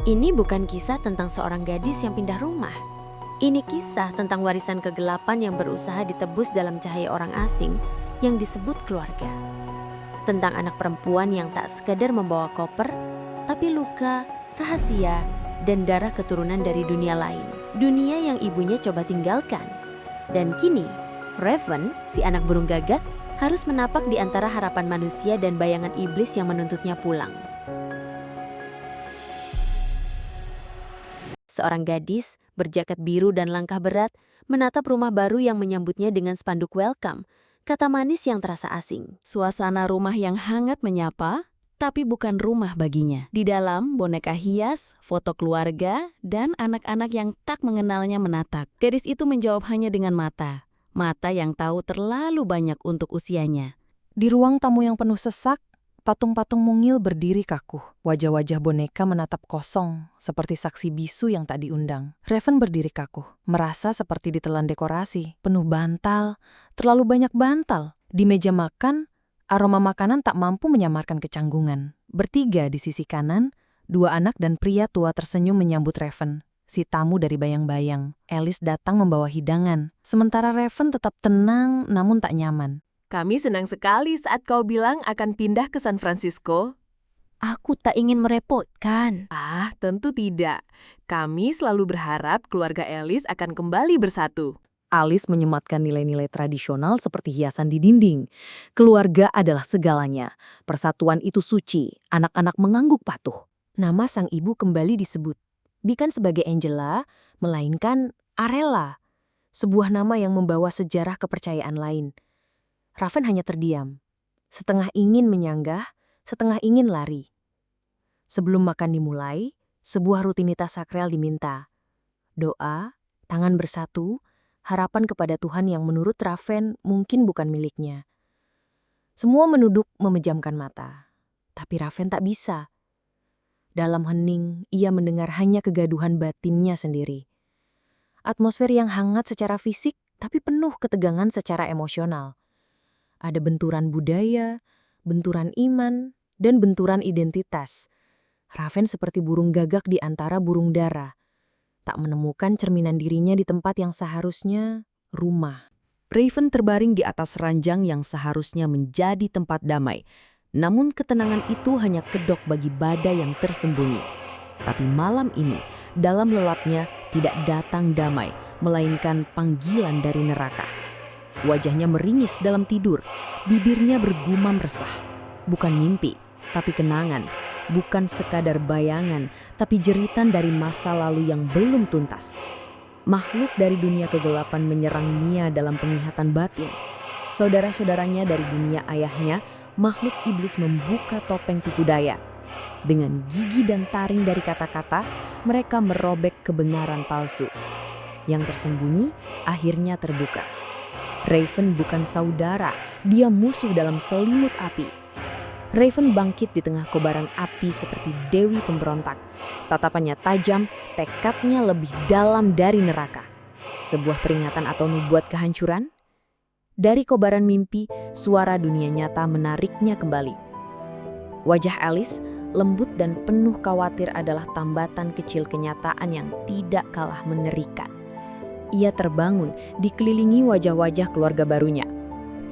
Ini bukan kisah tentang seorang gadis yang pindah rumah. Ini kisah tentang warisan kegelapan yang berusaha ditebus dalam cahaya orang asing yang disebut keluarga. Tentang anak perempuan yang tak sekadar membawa koper, tapi luka, rahasia, dan darah keturunan dari dunia lain. Dunia yang ibunya coba tinggalkan. Dan kini, Raven, si anak burung gagak, harus menapak di antara harapan manusia dan bayangan iblis yang menuntutnya pulang. Seorang gadis berjaket biru dan langkah berat menatap rumah baru yang menyambutnya dengan spanduk welcome, kata manis yang terasa asing. Suasana rumah yang hangat menyapa, tapi bukan rumah baginya. Di dalam, boneka hias, foto keluarga, dan anak-anak yang tak mengenalnya menatap. Gadis itu menjawab hanya dengan mata. Mata yang tahu terlalu banyak untuk usianya. Di ruang tamu yang penuh sesak, patung-patung mungil berdiri kaku. Wajah-wajah boneka menatap kosong, seperti saksi bisu yang tak diundang. Raven berdiri kaku, merasa seperti ditelan dekorasi. Penuh bantal, terlalu banyak bantal. Di meja makan, aroma makanan tak mampu menyamarkan kecanggungan. Bertiga di sisi kanan, dua anak dan pria tua tersenyum menyambut Raven, si tamu dari bayang-bayang. Alice datang membawa hidangan, sementara Raven tetap tenang namun tak nyaman. Kami senang sekali saat kau bilang akan pindah ke San Francisco. Aku tak ingin merepotkan. Tentu tidak. Kami selalu berharap keluarga Alice akan kembali bersatu. Alice menyematkan nilai-nilai tradisional seperti hiasan di dinding. Keluarga adalah segalanya. Persatuan itu suci. Anak-anak mengangguk patuh. Nama sang ibu kembali disebut. Bukan sebagai Angela, melainkan Arella. Sebuah nama yang membawa sejarah kepercayaan lain. Raven hanya terdiam. Setengah ingin menyanggah, setengah ingin lari. Sebelum makan dimulai, sebuah rutinitas sakral diminta. Doa, tangan bersatu, harapan kepada Tuhan yang menurut Raven mungkin bukan miliknya. Semua menunduk memejamkan mata. Tapi Raven tak bisa. Dalam hening, ia mendengar hanya kegaduhan batinnya sendiri. Atmosfer yang hangat secara fisik, tapi penuh ketegangan secara emosional. Ada benturan budaya, benturan iman, dan benturan identitas. Raven seperti burung gagak di antara burung dara. Tak menemukan cerminan dirinya di tempat yang seharusnya rumah. Raven terbaring di atas ranjang yang seharusnya menjadi tempat damai. Namun ketenangan itu hanya kedok bagi badai yang tersembunyi. Tapi malam ini, dalam lelapnya tidak datang damai, melainkan panggilan dari neraka. Wajahnya meringis dalam tidur, bibirnya bergumam resah. Bukan mimpi, tapi kenangan. Bukan sekadar bayangan, tapi jeritan dari masa lalu yang belum tuntas. Makhluk dari dunia kegelapan menyerang Mia dalam penglihatan batin. Saudara-saudaranya dari dunia ayahnya, makhluk iblis membuka topeng tipu daya. Dengan gigi dan taring dari kata-kata, mereka merobek kebenaran palsu. Yang tersembunyi akhirnya terbuka. Raven bukan saudara, dia musuh dalam selimut api. Raven bangkit di tengah kobaran api seperti dewi pemberontak. Tatapannya tajam, tekadnya lebih dalam dari neraka. Sebuah peringatan atau nubuat kehancuran? Dari kobaran mimpi, suara dunia nyata menariknya kembali. Wajah Alice, lembut dan penuh khawatir adalah tambatan kecil kenyataan yang tidak kalah mengerikan. Ia terbangun dikelilingi wajah-wajah keluarga barunya.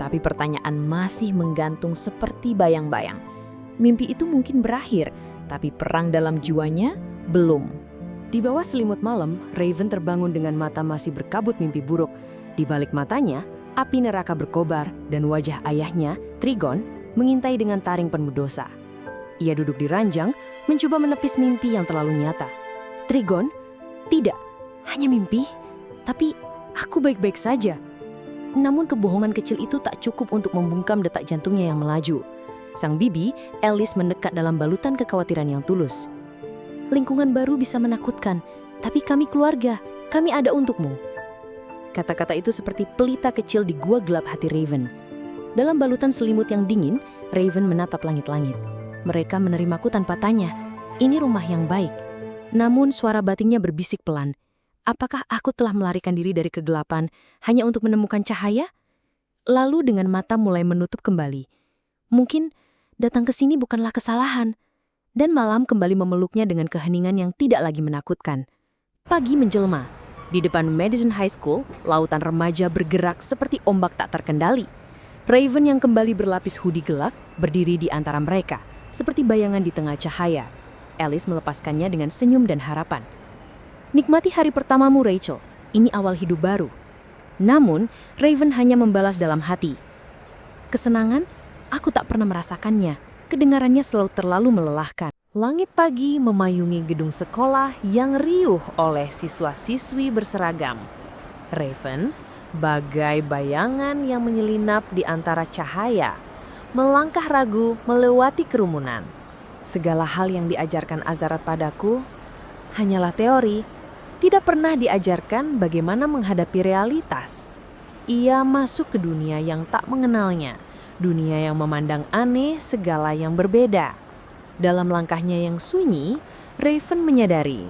Tapi pertanyaan masih menggantung seperti bayang-bayang. Mimpi itu mungkin berakhir, tapi perang dalam jiwanya belum. Di bawah selimut malam, Raven terbangun dengan mata masih berkabut mimpi buruk. Di balik matanya, api neraka berkobar dan wajah ayahnya, Trigon, mengintai dengan taring penuh dosa. Ia duduk di ranjang, mencoba menepis mimpi yang terlalu nyata. Trigon, tidak, hanya mimpi. Tapi aku baik-baik saja. Namun kebohongan kecil itu tak cukup untuk membungkam detak jantungnya yang melaju. Sang bibi, Alice mendekat dalam balutan kekhawatiran yang tulus. Lingkungan baru bisa menakutkan, tapi kami keluarga, kami ada untukmu. Kata-kata itu seperti pelita kecil di gua gelap hati Raven. Dalam balutan selimut yang dingin, Raven menatap langit-langit. Mereka menerimaku tanpa tanya. Ini rumah yang baik. Namun suara batinnya berbisik pelan. Apakah aku telah melarikan diri dari kegelapan hanya untuk menemukan cahaya? Lalu dengan mata mulai menutup kembali. Mungkin datang ke sini bukanlah kesalahan. dan malam kembali memeluknya dengan keheningan yang tidak lagi menakutkan. Pagi menjelma. Di depan Madison High School, lautan remaja bergerak seperti ombak tak terkendali. Raven yang kembali berlapis hoodie gelap berdiri di antara mereka, seperti bayangan di tengah cahaya. Alice melepaskannya dengan senyum dan harapan. Nikmati hari pertamamu, Rachel. Ini awal hidup baru. Namun, Raven hanya membalas dalam hati. Kesenangan? Aku tak pernah merasakannya. Kedengarannya selalu terlalu melelahkan. Langit pagi memayungi gedung sekolah yang riuh oleh siswa-siswi berseragam. Raven, bagai bayangan yang menyelinap di antara cahaya, melangkah ragu melewati kerumunan. Segala hal yang diajarkan Azarat padaku hanyalah teori, tidak pernah diajarkan bagaimana menghadapi realitas. Ia masuk ke dunia yang tak mengenalnya, dunia yang memandang aneh segala yang berbeda. Dalam langkahnya yang sunyi, Raven menyadari,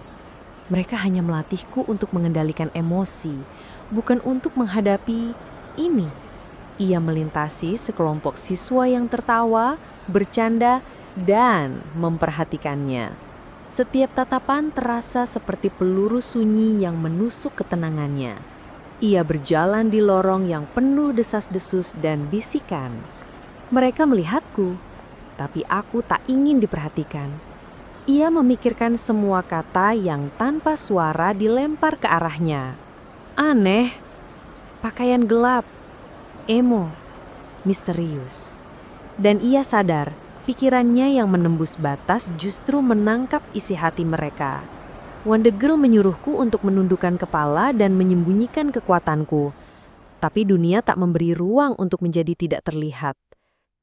mereka hanya melatihku untuk mengendalikan emosi, bukan untuk menghadapi ini. Ia melintasi sekelompok siswa yang tertawa, bercanda, dan memperhatikannya. Setiap tatapan terasa seperti peluru sunyi yang menusuk ketenangannya. Ia berjalan di lorong yang penuh desas-desus dan bisikan. Mereka melihatku, tapi aku tak ingin diperhatikan. Ia memikirkan semua kata yang tanpa suara dilempar ke arahnya. Aneh, pakaian gelap, emo, misterius. Dan ia sadar, pikirannya yang menembus batas justru menangkap isi hati mereka. Wonder Girl menyuruhku untuk menundukkan kepala dan menyembunyikan kekuatanku. Tapi dunia tak memberi ruang untuk menjadi tidak terlihat.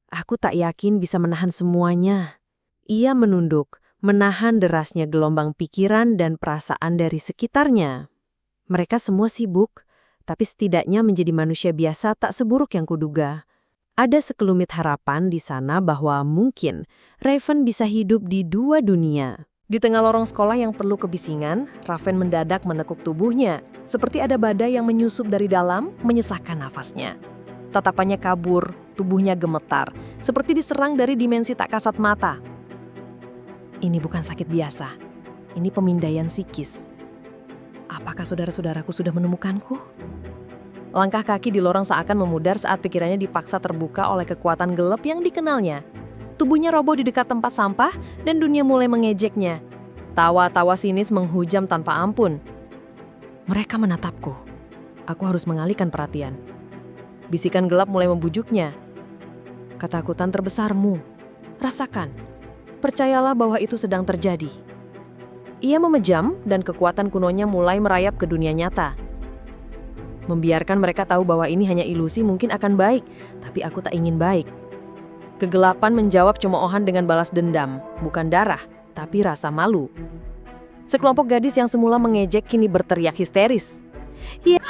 Aku tak yakin bisa menahan semuanya. Ia menunduk, menahan derasnya gelombang pikiran dan perasaan dari sekitarnya. Mereka semua sibuk, tapi setidaknya menjadi manusia biasa tak seburuk yang kuduga. Ada sekelumit harapan di sana bahwa mungkin Raven bisa hidup di dua dunia. Di tengah lorong sekolah yang penuh kebisingan, Raven mendadak menekuk tubuhnya, seperti ada badai yang menyusup dari dalam, menyesakkan nafasnya. Tatapannya kabur, tubuhnya gemetar, seperti diserang dari dimensi tak kasat mata. Ini bukan sakit biasa, ini pemindaian psikis. Apakah saudara-saudaraku sudah menemukanku? Langkah kaki di lorong seakan memudar saat pikirannya dipaksa terbuka oleh kekuatan gelap yang dikenalnya. Tubuhnya roboh di dekat tempat sampah dan dunia mulai mengejeknya. Tawa-tawa sinis menghujam tanpa ampun. Mereka menatapku. Aku harus mengalihkan perhatian. Bisikan gelap mulai membujuknya. Ketakutan terbesarmu. Rasakan. Percayalah bahwa itu sedang terjadi. Ia memejam dan kekuatan kunonya mulai merayap ke dunia nyata. Membiarkan mereka tahu bahwa ini hanya ilusi mungkin akan baik, tapi aku tak ingin baik. Kegelapan menjawab cemoohan dengan balas dendam, bukan darah, tapi rasa malu. Sekelompok gadis yang semula mengejek kini berteriak histeris. Ya.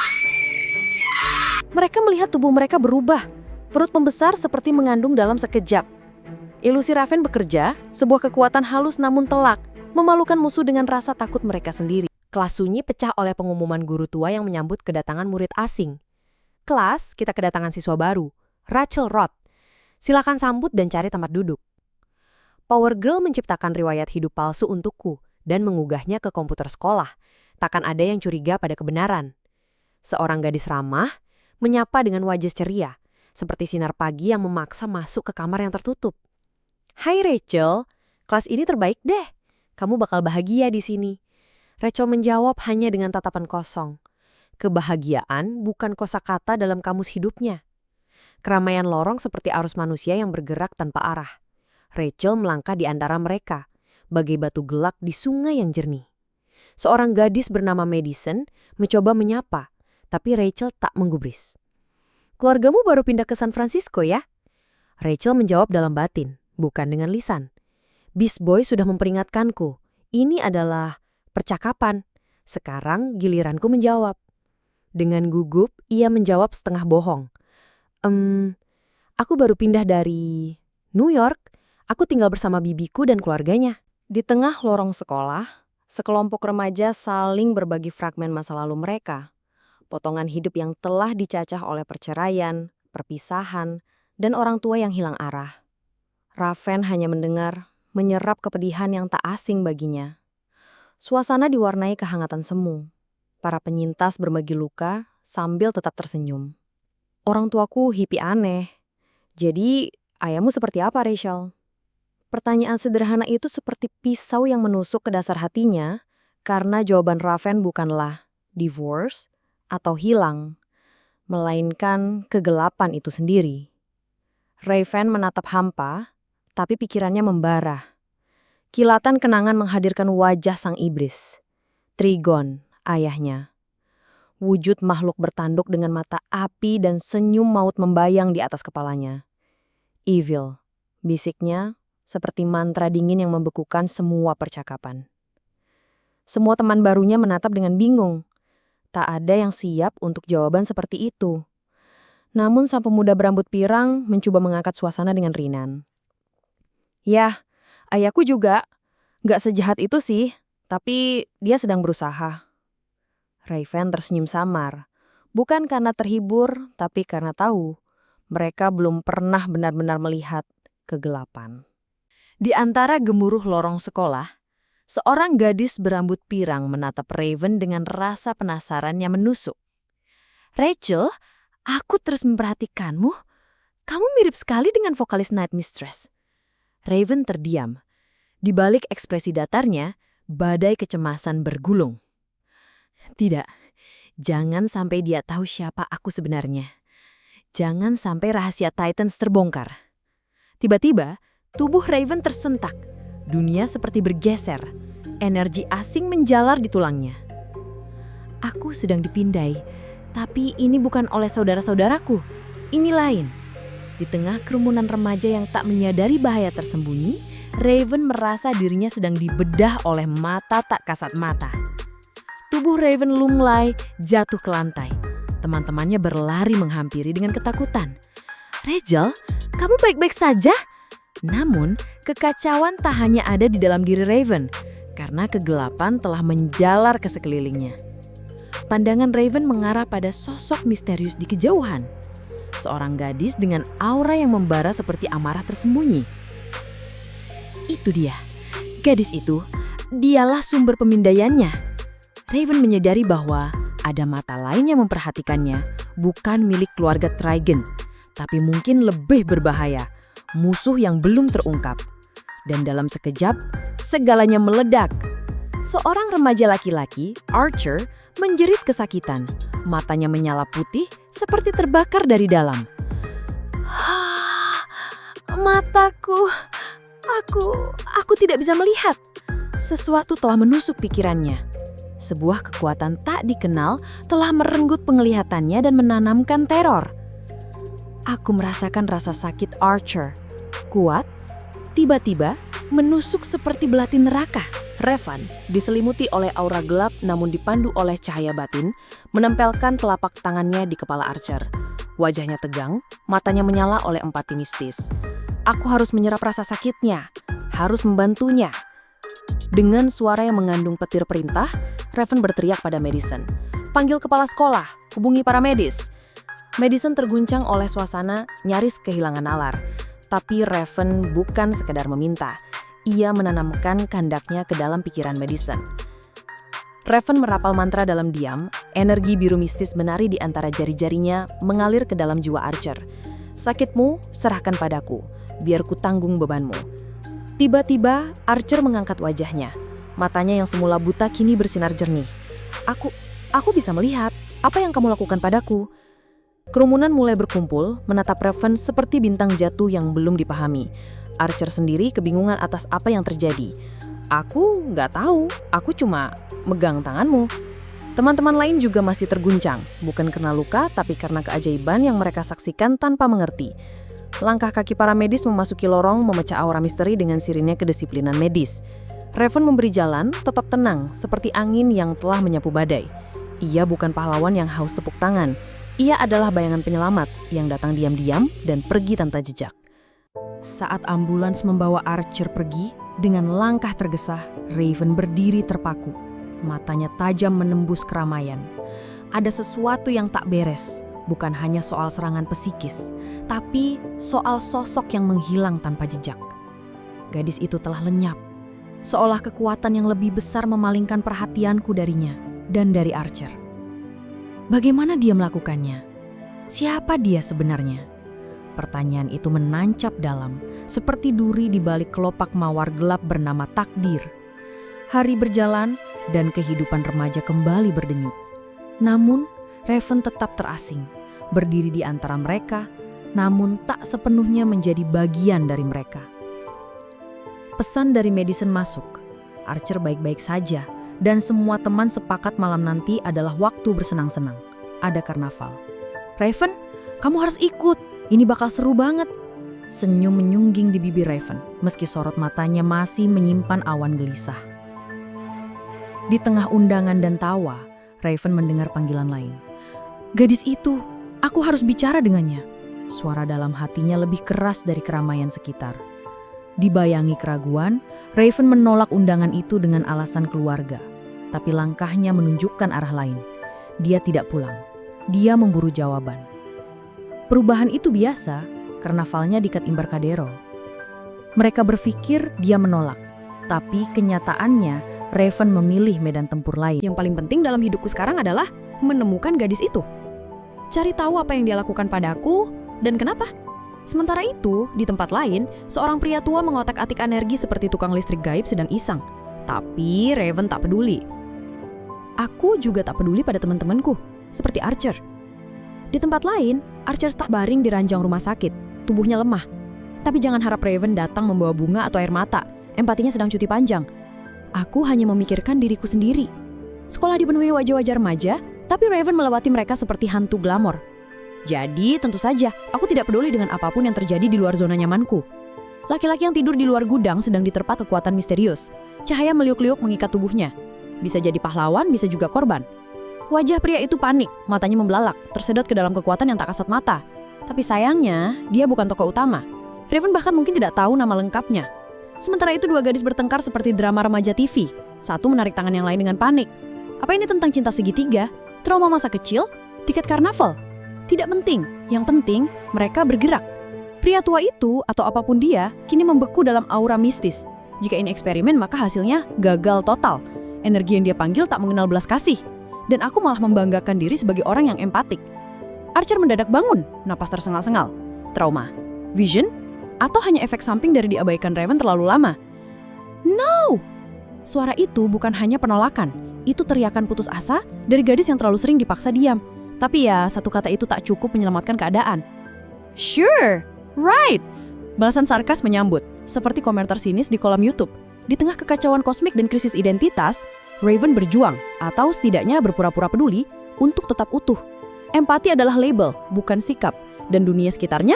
Mereka melihat tubuh mereka berubah, perut membesar seperti mengandung dalam sekejap. Ilusi Raven bekerja, sebuah kekuatan halus namun telak, memalukan musuh dengan rasa takut mereka sendiri. Kelas sunyi pecah oleh pengumuman guru tua yang menyambut kedatangan murid asing. Kelas, kita kedatangan siswa baru, Rachel Roth. Silakan sambut dan cari tempat duduk. Power Girl menciptakan riwayat hidup palsu untukku dan menggugahnya ke komputer sekolah. Takkan ada yang curiga pada kebenaran. Seorang gadis ramah, menyapa dengan wajah ceria, seperti sinar pagi yang memaksa masuk ke kamar yang tertutup. Hai Rachel, kelas ini terbaik deh. Kamu bakal bahagia di sini. Rachel menjawab hanya dengan tatapan kosong. Kebahagiaan bukan kosakata dalam kamus hidupnya. Keramaian lorong seperti arus manusia yang bergerak tanpa arah. Rachel melangkah di antara mereka, bagai batu gelap di sungai yang jernih. Seorang gadis bernama Madison mencoba menyapa, tapi Rachel tak menggubris. Keluargamu baru pindah ke San Francisco ya? Rachel menjawab dalam batin, bukan dengan lisan. Beast Boy sudah memperingatkanku. Ini adalah percakapan. Sekarang giliranku menjawab. Dengan gugup, ia menjawab setengah bohong. Aku baru pindah dari New York. Aku tinggal bersama bibiku dan keluarganya. Di tengah lorong sekolah, sekelompok remaja saling berbagi fragmen masa lalu mereka. Potongan hidup yang telah dicacah oleh perceraian, perpisahan, dan orang tua yang hilang arah. Raven hanya mendengar, menyerap kepedihan yang tak asing baginya. Suasana diwarnai kehangatan semu. Para penyintas berbagi luka sambil tetap tersenyum. Orang tuaku hippie aneh. Jadi, ayahmu seperti apa, Rachel? Pertanyaan sederhana itu seperti pisau yang menusuk ke dasar hatinya karena jawaban Raven bukanlah divorce atau hilang, melainkan kegelapan itu sendiri. Raven menatap hampa, tapi pikirannya membara. Kilatan kenangan menghadirkan wajah sang iblis. Trigon, ayahnya. Wujud makhluk bertanduk dengan mata api dan senyum maut membayang di atas kepalanya. Evil, bisiknya seperti mantra dingin yang membekukan semua percakapan. Semua teman barunya menatap dengan bingung. Tak ada yang siap untuk jawaban seperti itu. Namun sang pemuda berambut pirang mencoba mengangkat suasana dengan ringan. "Yah, ayahku juga. Nggak sejahat itu sih, tapi dia sedang berusaha." Raven tersenyum samar. Bukan karena terhibur, tapi karena tahu mereka belum pernah benar-benar melihat kegelapan. Di antara gemuruh lorong sekolah, seorang gadis berambut pirang menatap Raven dengan rasa penasaran yang menusuk. "Rachel, aku terus memperhatikanmu. Kamu mirip sekali dengan vokalis Night Mistress." Raven terdiam. Di balik ekspresi datarnya, badai kecemasan bergulung. "Tidak, jangan sampai dia tahu siapa aku sebenarnya. Jangan sampai rahasia Titans terbongkar." Tiba-tiba, tubuh Raven tersentak. Dunia seperti bergeser. Energi asing menjalar di tulangnya. "Aku sedang dipindai, tapi ini bukan oleh saudara-saudaraku. Ini lain." Di tengah kerumunan remaja yang tak menyadari bahaya tersembunyi, Raven merasa dirinya sedang dibedah oleh mata tak kasat mata. Tubuh Raven lunglai, jatuh ke lantai. Teman-temannya berlari menghampiri dengan ketakutan. "Rachel, kamu baik-baik saja?" Namun, kekacauan tak hanya ada di dalam diri Raven, karena kegelapan telah menjalar ke sekelilingnya. Pandangan Raven mengarah pada sosok misterius di kejauhan. Seorang gadis dengan aura yang membara seperti amarah tersembunyi. Itu dia. Gadis itu, dialah sumber pemindaiannya. Raven menyadari bahwa ada mata lain yang memperhatikannya, bukan milik keluarga Trigon, tapi mungkin lebih berbahaya, musuh yang belum terungkap. Dan dalam sekejap, segalanya meledak. Seorang remaja laki-laki, Archer, menjerit kesakitan. Matanya menyala putih seperti terbakar dari dalam. "Mataku, aku tidak bisa melihat." Sesuatu telah menusuk pikirannya. Sebuah kekuatan tak dikenal telah merenggut penglihatannya dan menanamkan teror. Aku merasakan rasa sakit Archer. Kuat, tiba-tiba menusuk seperti belati neraka. Raven, diselimuti oleh aura gelap namun dipandu oleh cahaya batin, menempelkan telapak tangannya di kepala Archer. Wajahnya tegang, matanya menyala oleh empati mistis. Aku harus menyerap rasa sakitnya, harus membantunya. Dengan suara yang mengandung petir perintah, Raven berteriak pada Madison. "Panggil kepala sekolah, hubungi para medis." Madison terguncang oleh suasana nyaris kehilangan nalar. Tapi Raven bukan sekedar meminta. Ia menanamkan kehendaknya ke dalam pikiran Madison. Raven merapal mantra dalam diam, energi biru mistis menari di antara jari-jarinya mengalir ke dalam jiwa Archer. "Sakitmu, serahkan padaku, biar ku tanggung bebanmu." Tiba-tiba, Archer mengangkat wajahnya. Matanya yang semula buta kini bersinar jernih. Aku bisa melihat apa yang kamu lakukan padaku." Kerumunan mulai berkumpul, menatap Raven seperti bintang jatuh yang belum dipahami. Archer sendiri kebingungan atas apa yang terjadi. "Aku nggak tahu, aku cuma megang tanganmu." Teman-teman lain juga masih terguncang, bukan karena luka, tapi karena keajaiban yang mereka saksikan tanpa mengerti. Langkah kaki para medis memasuki lorong memecah aura misteri dengan sirine kedisiplinan medis. Raven memberi jalan, tetap tenang, seperti angin yang telah menyapu badai. Ia bukan pahlawan yang haus tepuk tangan. Ia adalah bayangan penyelamat yang datang diam-diam dan pergi tanpa jejak. Saat ambulans membawa Archer pergi, dengan langkah tergesa, Raven berdiri terpaku. Matanya tajam menembus keramaian. Ada sesuatu yang tak beres. Bukan hanya soal serangan psikis, tapi soal sosok yang menghilang tanpa jejak. gadis itu telah lenyap. Seolah kekuatan yang lebih besar memalingkan perhatianku darinya dan dari Archer. Bagaimana dia melakukannya? Siapa dia sebenarnya? Pertanyaan itu menancap dalam, seperti duri di balik kelopak mawar gelap bernama takdir. Hari berjalan dan kehidupan remaja kembali berdenyut. Namun, Raven tetap terasing, berdiri di antara mereka, namun tak sepenuhnya menjadi bagian dari mereka. Pesan dari Madison masuk. Archer baik-baik saja, dan semua teman sepakat malam nanti adalah waktu bersenang-senang. Ada karnaval. Raven, kamu harus ikut. Ini bakal seru banget. Senyum menyungging di bibir Raven, meski sorot matanya masih menyimpan awan gelisah. Di tengah undangan dan tawa, Raven mendengar panggilan lain. Gadis itu, aku harus bicara dengannya. Suara dalam hatinya lebih keras dari keramaian sekitar. Dibayangi keraguan, Raven menolak undangan itu dengan alasan keluarga. Tapi langkahnya menunjukkan arah lain. Dia tidak pulang. Dia memburu jawaban. Perubahan itu biasa, karnavalnya di Cat Embarcadero. Mereka berpikir dia menolak. Tapi kenyataannya, Raven memilih medan tempur lain. Yang paling penting dalam hidupku sekarang adalah menemukan gadis itu. Cari tahu apa yang dia lakukan padaku dan kenapa. Sementara itu, di tempat lain, seorang pria tua mengotak-atik energi seperti tukang listrik gaib sedang iseng. Tapi Raven tak peduli. Aku juga tak peduli pada teman-temanku, seperti Archer. Di tempat lain, Archer tak baring di ranjang rumah sakit, tubuhnya lemah. Tapi jangan harap Raven datang membawa bunga atau air mata, empatinya sedang cuti panjang. Aku hanya memikirkan diriku sendiri. Sekolah dipenuhi wajah-wajah remaja, tapi Raven melewati mereka seperti hantu glamor. Jadi, tentu saja, aku tidak peduli dengan apapun yang terjadi di luar zona nyamanku. Laki-laki yang tidur di luar gudang sedang diterpa kekuatan misterius. Cahaya meliuk-liuk mengikat tubuhnya. Bisa jadi pahlawan, bisa juga korban. Wajah pria itu panik, matanya membelalak, tersedot ke dalam kekuatan yang tak kasat mata. Tapi sayangnya, dia bukan tokoh utama. Raven bahkan mungkin tidak tahu nama lengkapnya. Sementara itu dua gadis bertengkar seperti drama remaja TV. Satu menarik tangan yang lain dengan panik. Apa ini tentang cinta segitiga? Trauma masa kecil? Tiket karnaval? Tidak penting, yang penting mereka bergerak. Pria tua itu, atau apapun dia, kini membeku dalam aura mistis. Jika ini eksperimen, maka hasilnya gagal total. Energi yang dia panggil tak mengenal belas kasih. Dan aku malah membanggakan diri sebagai orang yang empatik. Archer mendadak bangun, napas tersengal-sengal. Trauma? Vision? Atau hanya efek samping dari diabaikan Raven terlalu lama? No! Suara itu bukan hanya penolakan. Itu teriakan putus asa dari gadis yang terlalu sering dipaksa diam. Tapi ya, satu kata itu tak cukup menyelamatkan keadaan. Sure, right. Balasan sarkas menyambut, seperti komentar sinis di kolom YouTube. Di tengah kekacauan kosmik dan krisis identitas, Raven berjuang, atau setidaknya berpura-pura peduli, untuk tetap utuh. Empati adalah label, bukan sikap. Dan dunia sekitarnya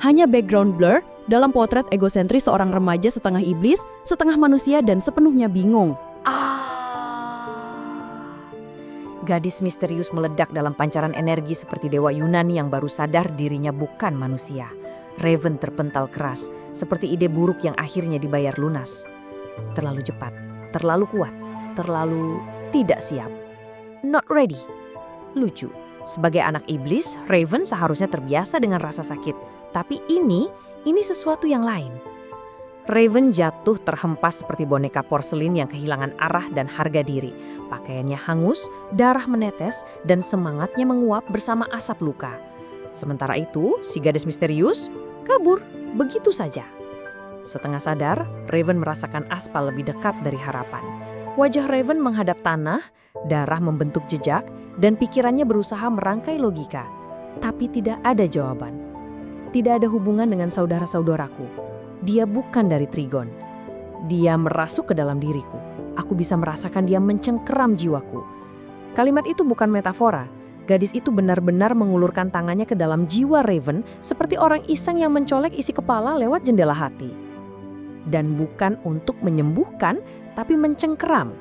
hanya background blur dalam potret egosentris seorang remaja setengah iblis, setengah manusia, dan sepenuhnya bingung. Gadis misterius meledak dalam pancaran energi seperti dewa Yunani yang baru sadar dirinya bukan manusia. Raven terpental keras, seperti ide buruk yang akhirnya dibayar lunas. Terlalu cepat, terlalu kuat, terlalu tidak siap. Not ready. Lucu, sebagai anak iblis, Raven seharusnya terbiasa dengan rasa sakit. Tapi ini sesuatu yang lain. Raven jatuh terhempas seperti boneka porselin yang kehilangan arah dan harga diri. Pakaiannya hangus, darah menetes, dan semangatnya menguap bersama asap luka. Sementara itu, si gadis misterius kabur begitu saja. Setengah sadar, Raven merasakan aspal lebih dekat dari harapan. Wajah Raven menghadap tanah, darah membentuk jejak, dan pikirannya berusaha merangkai logika. Tapi tidak ada jawaban. Tidak ada hubungan dengan saudara-saudaraku. Dia bukan dari Trigon. Dia merasuk ke dalam diriku. Aku bisa merasakan dia mencengkeram jiwaku. Kalimat itu bukan metafora. Gadis itu benar-benar mengulurkan tangannya ke dalam jiwa Raven seperti orang iseng yang mencolek isi kepala lewat jendela hati. Dan bukan untuk menyembuhkan, tapi mencengkeram.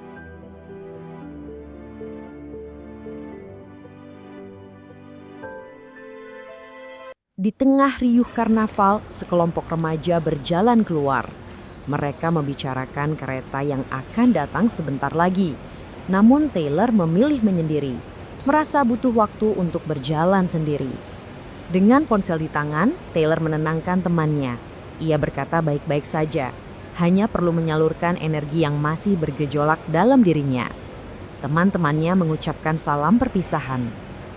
Di tengah riuh karnaval, sekelompok remaja berjalan keluar. Mereka membicarakan kereta yang akan datang sebentar lagi. Namun Taylor memilih menyendiri, merasa butuh waktu untuk berjalan sendiri. Dengan ponsel di tangan, Taylor menenangkan temannya. Ia berkata baik-baik saja. hanya perlu menyalurkan energi yang masih bergejolak dalam dirinya. Teman-temannya mengucapkan salam perpisahan.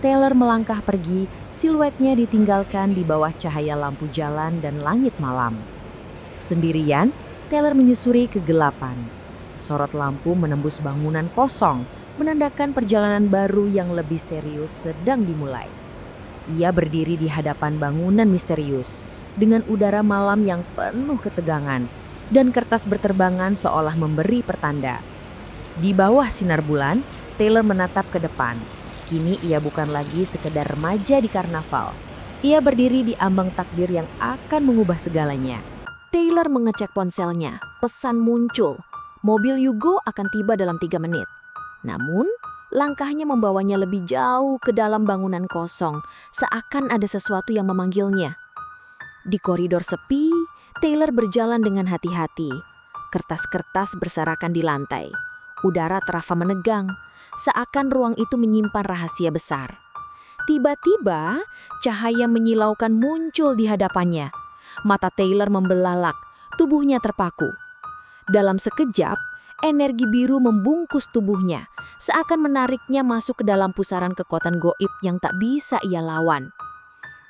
Taylor melangkah pergi, siluetnya ditinggalkan di bawah cahaya lampu jalan dan langit malam. Sendirian, Taylor menyusuri kegelapan. Sorot lampu menembus bangunan kosong, menandakan perjalanan baru yang lebih serius sedang dimulai. Ia berdiri di hadapan bangunan misterius, dengan udara malam yang penuh ketegangan, dan kertas berterbangan seolah memberi pertanda. Di bawah sinar bulan, Taylor menatap ke depan. Kini ia bukan lagi sekedar remaja di karnaval. Ia berdiri di ambang takdir yang akan mengubah segalanya. Taylor mengecek ponselnya. Pesan muncul. Mobil Yugo akan tiba dalam 3 menit. Namun, langkahnya membawanya lebih jauh ke dalam bangunan kosong, seakan ada sesuatu yang memanggilnya. Di koridor sepi, Taylor berjalan dengan hati-hati. Kertas-kertas berserakan di lantai. Udara terasa menegang, seakan ruang itu menyimpan rahasia besar. Tiba-tiba, cahaya menyilaukan muncul di hadapannya. Mata Taylor membelalak, tubuhnya terpaku. Dalam sekejap, energi biru membungkus tubuhnya, seakan menariknya masuk ke dalam pusaran kekuatan goib yang tak bisa ia lawan.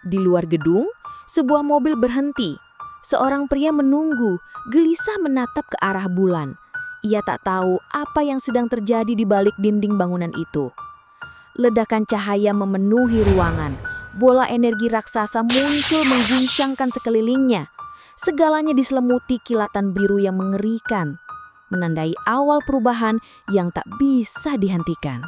Di luar gedung, sebuah mobil berhenti. Seorang pria menunggu, gelisah menatap ke arah bulan. Ia tak tahu apa yang sedang terjadi di balik dinding bangunan itu. Ledakan cahaya memenuhi ruangan. Bola energi raksasa muncul mengguncangkan sekelilingnya. Segalanya diselimuti kilatan biru yang mengerikan, menandai awal perubahan yang tak bisa dihentikan.